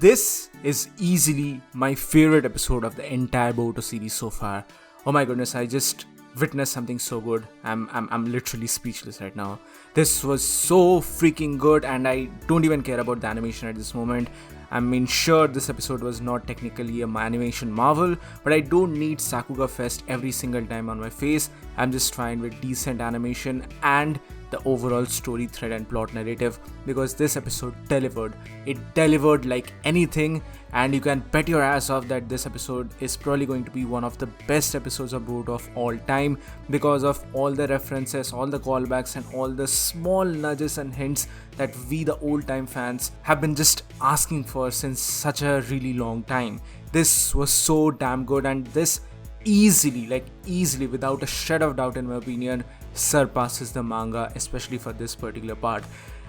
This is easily my favorite episode of the entire Boruto series so far. Oh my goodness, I just witnessed something so good. I'm literally speechless right now. This was so freaking good, and I don't even care about the animation at this moment. I mean, sure, this episode was not technically an animation marvel, but I don't need Sakuga Fest every single time on my face. I'm just fine with decent animation and the overall story thread and plot narrative, because this episode delivered. It delivered like anything, and you can bet your ass off that this episode is probably going to be one of the best episodes of Boruto of all time, because of all the references, all the callbacks, and all the small nudges and hints that we, the old time fans, have been just asking for since such a really long time. This was so damn good, and this easily, without a shred of doubt in my opinion, surpasses the manga, especially for this particular part.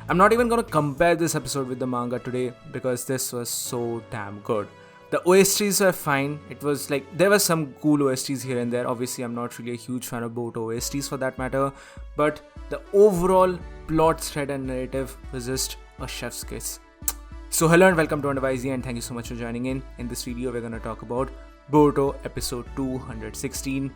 I'm not even gonna compare this episode with the manga today, because this was so damn good. The OSTs were fine. It was like, there were some cool OSTs here and there. Obviously, I'm not really a huge fan of Boruto OSTs for that matter, but the overall plot thread and narrative was just a chef's kiss. So hello and welcome to Wonder WhyZ, and thank you so much for joining in. In this video, we're gonna talk about Boruto episode 216,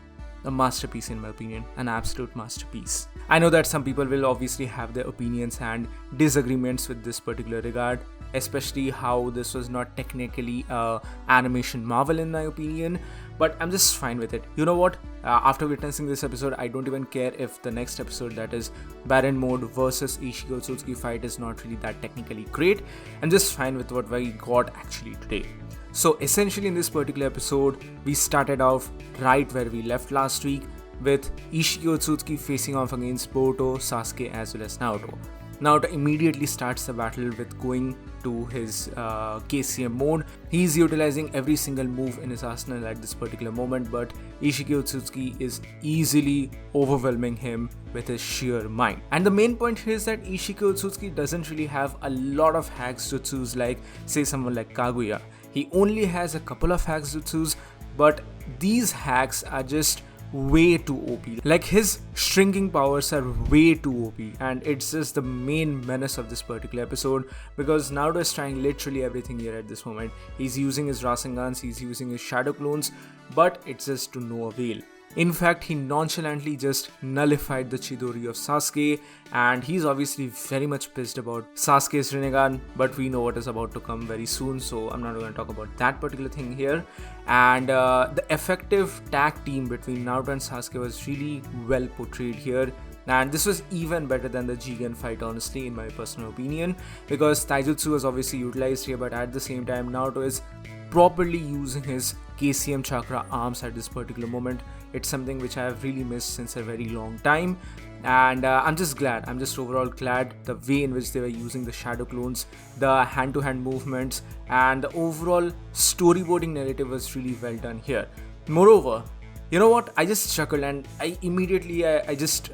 a masterpiece in my opinion, an absolute masterpiece. I know that some people will obviously have their opinions and disagreements with this particular regard, especially how this was not technically a animation marvel in my opinion, but I'm just fine with it. You know what? After witnessing this episode, I don't even care if the next episode, that is Baryon mode versus Ishiguro Sasuke fight, is not really that technically great. I'm just fine with what we got actually today. So essentially in this particular episode, we started off right where we left last week, with Ishiguro Sasuke facing off against Boruto, Sasuke as well as Naruto. Naruto immediately starts the battle with going to his KCM mode. He's utilizing every single move in his arsenal at this particular moment, but Ishiguro Sasuke is easily overwhelming him with his sheer mind. And the main point here is that Ishiguro Sasuke doesn't really have a lot of hacks jutsus like, say, someone like Kaguya. He only has a couple of hacks jutsus, but these hacks are just way too OP. Like, his shrinking powers are way too OP, and it's just the main menace of this particular episode, because Naruto is trying literally everything here at this moment. He's using his Rasengans, he's using his shadow clones, but it's just to no avail. In fact, he nonchalantly just nullified the Chidori of Sasuke, and he's obviously very much pissed about Sasuke's Rinnegan, but we know what is about to come very soon, so I'm not going to talk about that particular thing here. And the effective tag team between Naruto and Sasuke was really well portrayed here, and this was even better than the Jigen fight, honestly, in my personal opinion, because Taijutsu was obviously utilized here, but at the same time Naruto is properly using his KCM chakra arms at this particular moment. It's something which I have really missed since a very long time, and I'm just overall glad the way in which they were using the shadow clones, the hand-to-hand movements, and the overall storyboarding narrative was really well done here. Moreover, you know what? I just chuckled, and I immediately just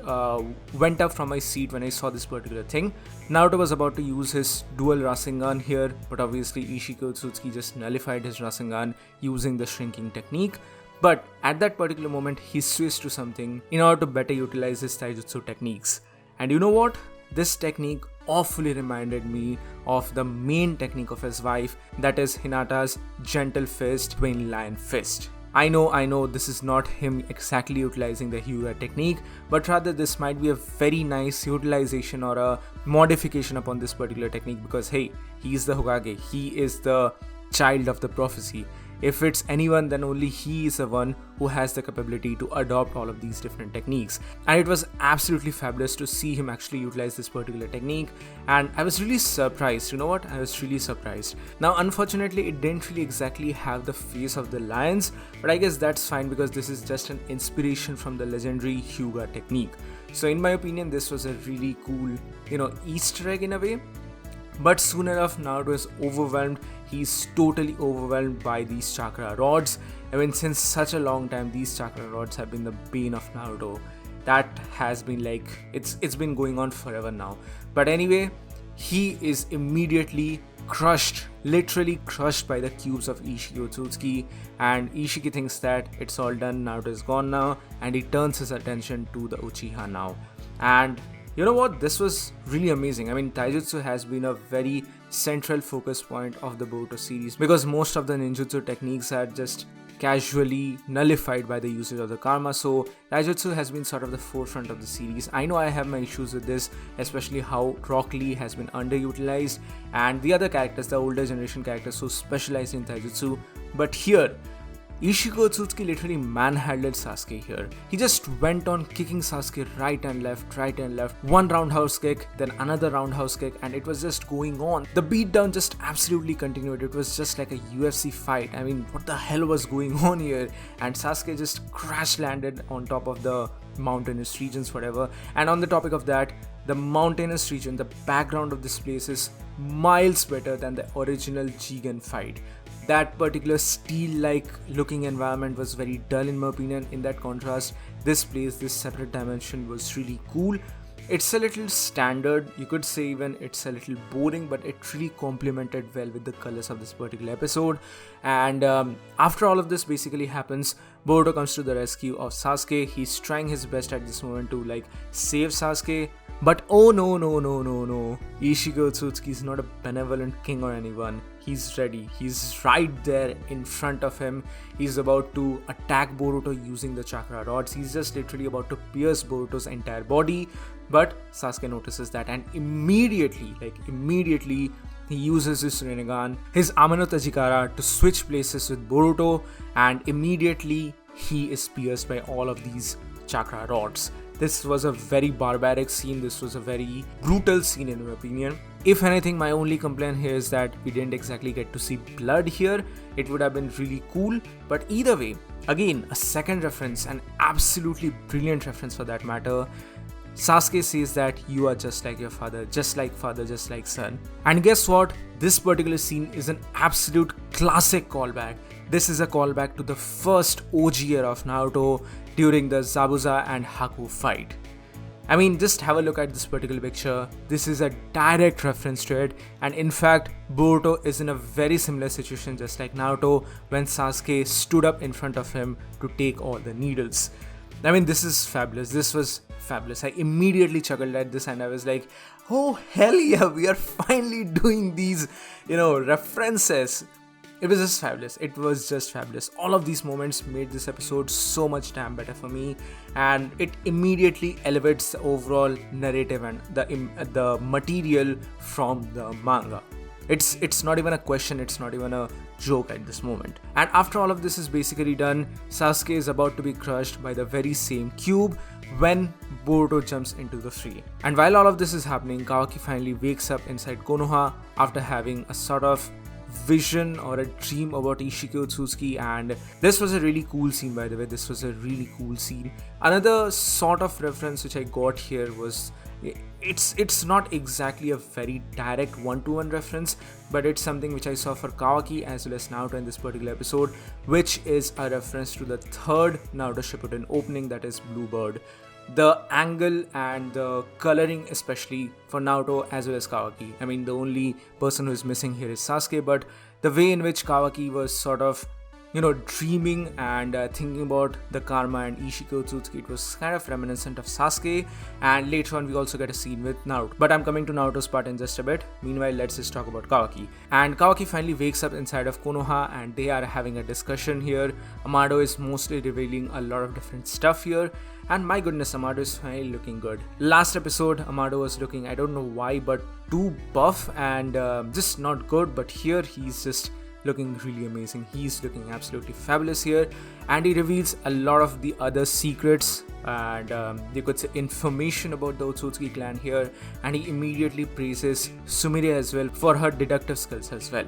went up from my seat when I saw this particular thing. Naruto was about to use his dual Rasengan here, but obviously Ishiguro Sasuke just nullified his Rasengan using the shrinking technique. But at that particular moment, he switched to something in order to better utilize his taijutsu techniques. And you know what? This technique awfully reminded me of the main technique of his wife, that is Hinata's gentle fist, twin lion fist. I know this is not him exactly utilizing the Hyuga technique, but rather this might be a very nice utilization or a modification upon this particular technique, because hey, he is the Hokage, he is the child of the prophecy. If it's anyone, then only he is the one who has the capability to adopt all of these different techniques. And it was absolutely fabulous to see him actually utilize this particular technique, and I was really surprised. You know what? I was really surprised. Now, unfortunately, it didn't really exactly have the face of the lions, but I guess that's fine, because this is just an inspiration from the legendary Hyuga technique. So in my opinion, this was a really cool, Easter egg in a way. But soon enough, Naruto is overwhelmed. He's totally overwhelmed by these chakra rods. I mean, since such a long time, these chakra rods have been the bane of Naruto. That has been like, it's been going on forever now. But anyway, he is immediately crushed, literally crushed by the cubes of Ishiguro Sasuke, and Ishiki thinks that it's all done, Naruto is gone now, and he turns his attention to the Uchiha now. And you know what? This was really amazing. I mean, taijutsu has been a very central focus point of the Boruto series, because most of the ninjutsu techniques are just casually nullified by the usage of the karma. So Taijutsu has been sort of the forefront of the series. I know I have my issues with this, especially how Rock Lee has been underutilized and the other characters, the older generation characters who specialize in Taijutsu. But here, Ishiguro Sasuke literally manhandled Sasuke here. He just went on kicking Sasuke right and left, one roundhouse kick, then another roundhouse kick, and it was just going on. The beatdown just absolutely continued. It was just like a UFC fight. I mean, what the hell was going on here? And Sasuke just crash landed on top of the mountainous regions, whatever. And on the topic of that, the mountainous region, the background of this place is miles better than the original Jigen fight. That particular steel-like looking environment was very dull in my opinion. In that contrast, this place, this separate dimension was really cool. It's a little standard, you could say even it's a little boring, but it really complemented well with the colors of this particular episode. And after all of this basically happens, Boruto comes to the rescue of Sasuke. He's trying his best at this moment to save Sasuke. But oh no, Ishiguro Sasuke is not a benevolent king or anyone. He's ready. He's right there in front of him. He's about to attack Boruto using the chakra rods. He's just literally about to pierce Boruto's entire body. But Sasuke notices that and immediately he uses his Rinnegan, his Amano Tajikara, to switch places with Boruto, and immediately he is pierced by all of these chakra rods. This was a very barbaric scene. This was a very brutal scene in my opinion. If anything, my only complaint here is that we didn't exactly get to see blood here. It would have been really cool, but either way, again, a second reference, an absolutely brilliant reference for that matter. Sasuke says that you are just like your father, just like son. And guess what? This particular scene is an absolute classic callback. This is a callback to the first OG era of Naruto during the Zabuza and Haku fight. I mean, just have a look at this particular picture. This is a direct reference to it, and in fact, Boruto is in a very similar situation just like Naruto when Sasuke stood up in front of him to take all the needles. I mean, this is fabulous. This was fabulous. I immediately chuckled at this and I was like, oh hell yeah, we are finally doing these, references. It was just fabulous. It was just fabulous. All of these moments made this episode so much damn better for me, and it immediately elevates the overall narrative and the material from the manga. It's not even a question, it's not even a joke at this moment. And after all of this is basically done, Sasuke is about to be crushed by the very same cube when Boruto jumps into the fray. And while all of this is happening, Kawaki finally wakes up inside Konoha after having a sort of vision or a dream about Ishiguro Sasuke, and this was a really cool scene, by the way. This was a really cool scene. Another sort of reference which I got here was, it's not exactly a very direct one-to-one reference, but it's something which I saw for Kawaki as well as Naruto in this particular episode, which is a reference to the third Naruto Shippuden opening, that is Bluebird. The angle and the coloring, especially for Naruto as well as Kawaki. I mean, the only person who is missing here is Sasuke, but the way in which Kawaki was sort of, dreaming and thinking about the karma and Ishiguro Sasuke, it was kind of reminiscent of Sasuke. And later on, we also get a scene with Naruto. But I'm coming to Naruto's part in just a bit. Meanwhile, let's just talk about Kawaki. And Kawaki finally wakes up inside of Konoha and they are having a discussion here. Amado is mostly revealing a lot of different stuff here. And my goodness, Amado is finally looking good. Last episode, Amado was looking, I don't know why, but too buff and just not good. But here, he's just looking really amazing. He's looking absolutely fabulous here. And he reveals a lot of the other secrets and you could say information about the Otsutsuki clan here. And he immediately praises Sumire as well for her deductive skills as well.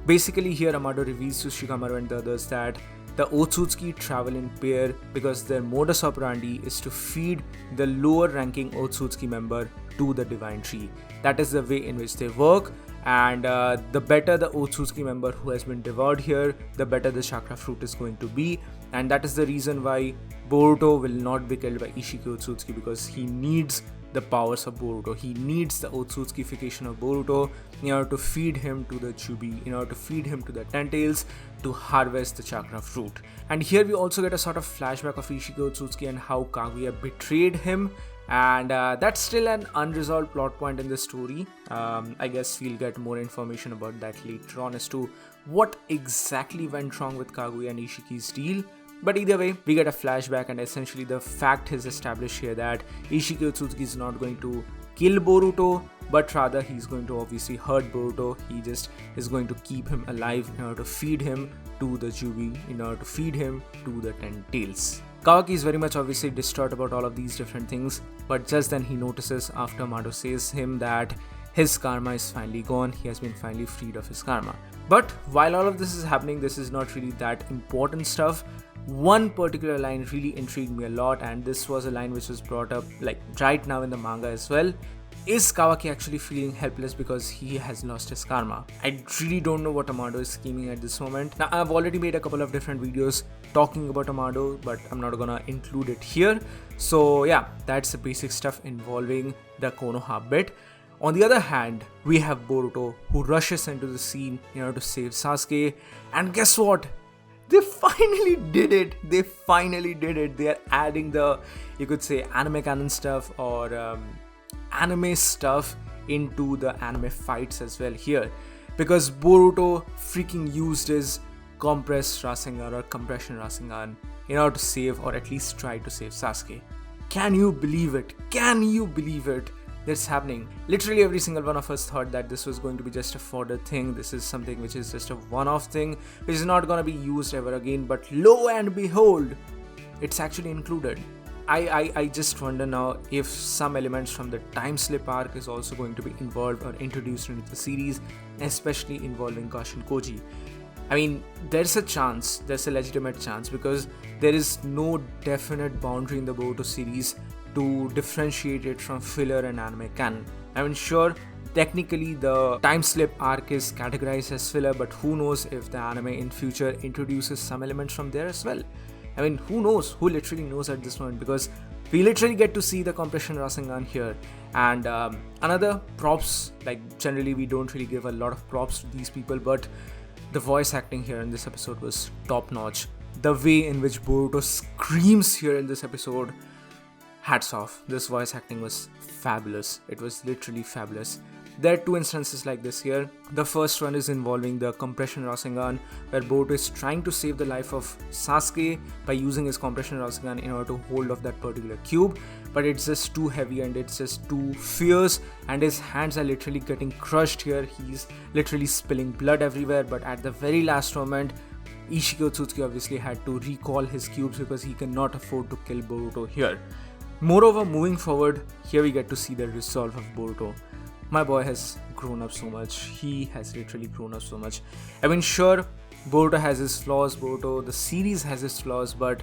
Basically, here Amado reveals to Shikamaru and the others that the Otsutsuki travel in pair because their modus operandi is to feed the lower ranking Otsutsuki member to the divine tree. That is the way in which they work, and the better the Otsutsuki member who has been devoured here, the better the chakra fruit is going to be. And that is the reason why Boruto will not be killed by Ishiguro Otsutsuki, because he needs the powers of Boruto. He needs the Otsutsukification of Boruto in order to feed him to the Chubi, in order to feed him to the Tentails to harvest the chakra fruit. And here we also get a sort of flashback of Ishiguro Otsutsuki and how Kaguya betrayed him And that's still an unresolved plot point in the story. I guess we'll get more information about that later on as to what exactly went wrong with Kaguya and Ishiki's deal. But either way, we get a flashback, and essentially the fact is established here that Ishiguro Otsutsuki is not going to kill Boruto, but rather he's going to obviously hurt Boruto. He just is going to keep him alive in order to feed him to the Jubi, in order to feed him to the Ten Tails. Kawaki is very much obviously distraught about all of these different things, but just then he notices after Mado says him that his karma is finally gone, he has been finally freed of his karma. But while all of this is happening, this is not really that important stuff. One particular line really intrigued me a lot, and this was a line which was brought up like right now in the manga as well. Is Kawaki actually feeling helpless because he has lost his karma? I really don't know what Amado is scheming at this moment. Now, I've already made a couple of different videos talking about Amado, but I'm not gonna include it here. So yeah, that's the basic stuff involving the Konoha bit. On the other hand, we have Boruto, who rushes into the scene in order to save Sasuke, and guess what? They finally did it. They finally did it. They are adding the, you could say, anime canon stuff or anime stuff into the anime fights as well here, because Boruto freaking used his compressed Rasengan or compression Rasengan in order to save, or at least try to save, Sasuke. Can you believe it? Can you believe it? That's happening. Literally every single one of us thought that this was going to be just a fodder thing. This is something which is just a one-off thing, which is not going to be used ever again. But lo and behold, it's actually included. I just wonder now if some elements from the time slip arc is also going to be involved or introduced into the series, especially involving Kashin Koji. I mean, there's a chance, there's a legitimate chance, because there is no definite boundary in the Boruto series to differentiate it from filler and anime canon. I mean, sure, technically the time slip arc is categorized as filler, but who knows if the anime in future introduces some elements from there as well. I mean, who knows? Who literally knows at this moment? Because we literally get to see the compression Rasengan here. And another props, like generally we don't really give a lot of props to these people, but the voice acting here in this episode was top notch. The way in which Boruto screams here in this episode, hats off. This voice acting was fabulous. It was literally fabulous. There are two instances like this here. The first one is involving the compression Rasengan, where Boruto is trying to save the life of Sasuke by using his compression Rasengan in order to hold off that particular cube, but it's just too heavy and it's just too fierce, and his hands are literally getting crushed here. He's literally spilling blood everywhere, but at the very last moment, Ishiguro Otsutsuki obviously had to recall his cubes because he cannot afford to kill Boruto here. Moreover, moving forward, here we get to see the resolve of Boruto. My boy has grown up so much. He has literally grown up so much. I mean, sure, Boruto has his flaws, the series has its flaws, but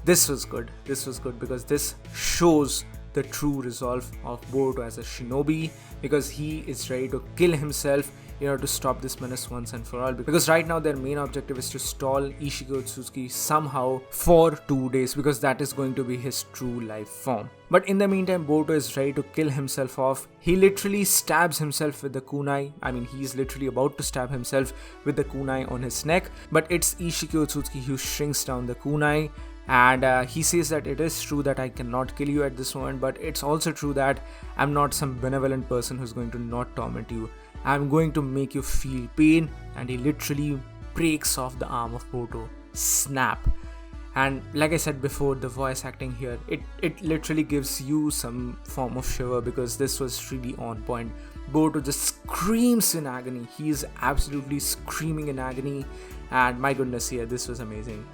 this was good. This was good because this shows the true resolve of Boruto as a shinobi, because he is ready to kill himself in order to stop this menace once and for all, because right now their main objective is to stall Ishiguro Otsutsuki somehow for 2 days, because that is going to be his true life form. But in the meantime, Boruto is ready to kill himself off. He literally stabs himself with the kunai. I mean, he's literally about to stab himself with the kunai on his neck, but it's Ishiguro Otsutsuki who shrinks down the kunai. And he says that it is true that I cannot kill you at this moment, but it's also true that I'm not some benevolent person who's going to not torment you. I'm going to make you feel pain. And he literally breaks off the arm of Boruto. Snap. And like I said before, the voice acting here, it literally gives you some form of shiver, because this was really on point. Boruto just screams in agony. He is absolutely screaming in agony, and my goodness, yeah, this was amazing.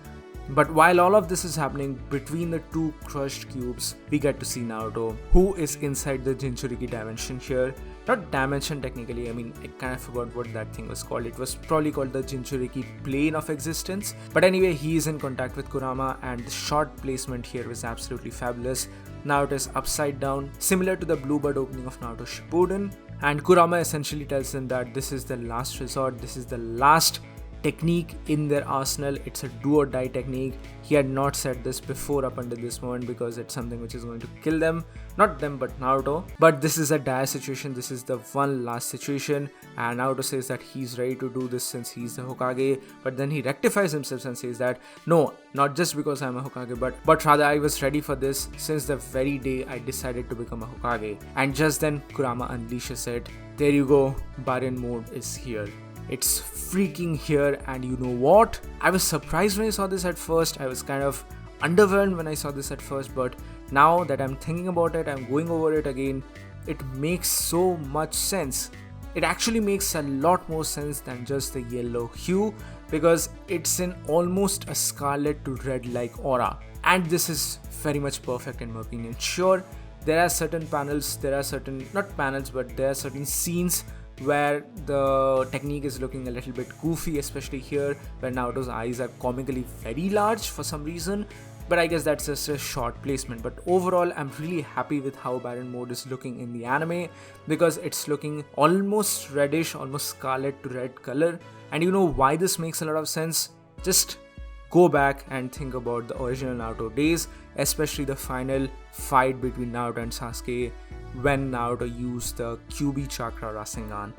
But while all of this is happening, between the two crushed cubes, we get to see Naruto, who is inside the Jinchuriki dimension here. Not dimension technically, I mean, I kind of forgot what that thing was called. It was probably called the Jinchuriki plane of existence. But anyway, he is in contact with Kurama, and the shot placement here was absolutely fabulous. Naruto is upside down, similar to the Bluebird opening of Naruto Shippuden. And Kurama essentially tells him that this is the last resort, this is the last technique in their arsenal. It's a do or die technique. He had not said this before up until this moment because it's something which is going to kill them. Not them, but Naruto. But this is a dire situation. This is the one last situation. And Naruto says that he's ready to do this since he's the Hokage. But then he rectifies himself and says that, no, not just because I'm a Hokage, but rather I was ready for this since the very day I decided to become a Hokage. And just then Kurama unleashes it. There you go, Baryon mode is here. It's freaking here, and you know what? I was surprised when I saw this at first. I was kind of underwhelmed when I saw this at first, but now that I'm thinking about it, I'm going over it again, it makes so much sense. It actually makes a lot more sense than just the yellow hue, because it's in almost a scarlet to red like aura, and this is very much perfect in my opinion. Sure, there are certain scenes where the technique is looking a little bit goofy, especially here where Naruto's eyes are comically very large for some reason, but I guess that's just a short placement. But overall, I'm really happy with how Baryon mode is looking in the anime, because it's looking almost reddish, almost scarlet to red color. And you know why this makes a lot of sense? Just go back and think about the original Naruto days, especially the final fight between Naruto and Sasuke when Naruto used the QB chakra Rasengan.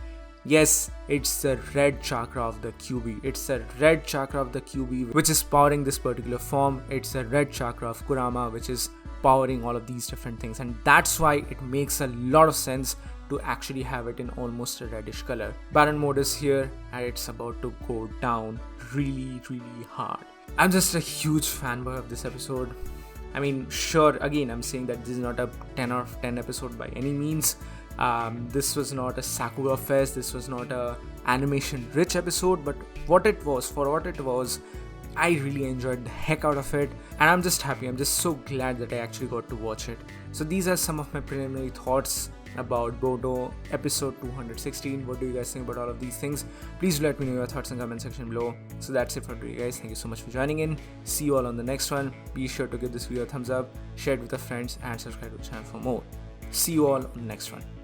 Yes, it's the red chakra of the QB. It's the red chakra of the QB which is powering this particular form. It's the red chakra of Kurama which is powering all of these different things, and that's why it makes a lot of sense to actually have it in almost a reddish color. Baryon mode is here and it's about to go down really hard. I'm just a huge fanboy of this episode. I mean, sure, again, I'm saying that this is not a 10 out of 10 episode by any means. This was not a Sakura Fest, this was not a animation rich episode, but for what it was, I really enjoyed the heck out of it, and I'm just happy. I'm just so glad that I actually got to watch it. So these are some of my preliminary thoughts about Boruto episode 216. What do you guys think about all of these things? Please let me know your thoughts in the comment section below. So that's it for today, guys. Thank you so much for joining in. See you all on the next one. Be sure to give this video a thumbs up, share it with your friends, and subscribe to the channel for more. See you all on the next one.